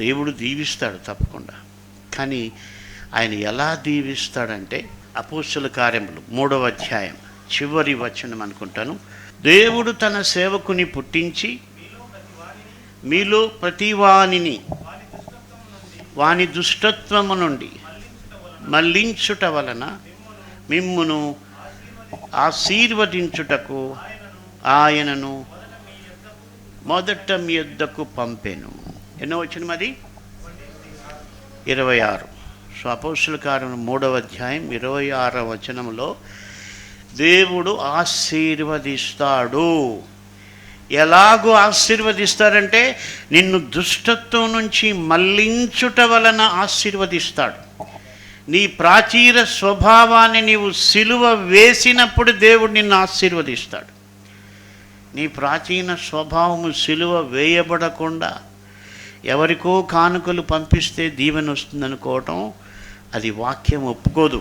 దేవుడు దీవిస్తాడు తప్పకుండా. కానీ ఆయన ఎలా దీవిస్తాడంటే అపోస్తలుల కార్యములు 3వ అధ్యాయం చివరి వచనం అనుకుంటాను. దేవుడు తన సేవకుని పుట్టించి మీలో ప్రతివానిని వాని దుష్టత్వము నుండి మళ్లించుట వలన మిమ్మును ఆశీర్వదించుటకు ఆయనను మొదట మీ యొద్దకు పంపెను. ఎన్నో వచనం అది? 26. సో అపోస్తలుల కార్యం 3వ అధ్యాయం 26వ వచనంలో దేవుడు ఆశీర్వదిస్తాడు. ఎలాగో ఆశీర్వదిస్తారంటే నిన్ను దుష్టత్వం నుంచి మళ్లించుట వలన ఆశీర్వదిస్తాడు. నీ ప్రాచీన స్వభావాన్ని నీవు సిలువ వేసినప్పుడు దేవుడు నిన్ను ఆశీర్వదిస్తాడు. నీ ప్రాచీన స్వభావము సిలువ వేయబడకుండా ఎవరికో కానుకలు పంపిస్తే దీవెన వస్తుందనుకోవటం అది వాక్యం ఒప్పుకోదు.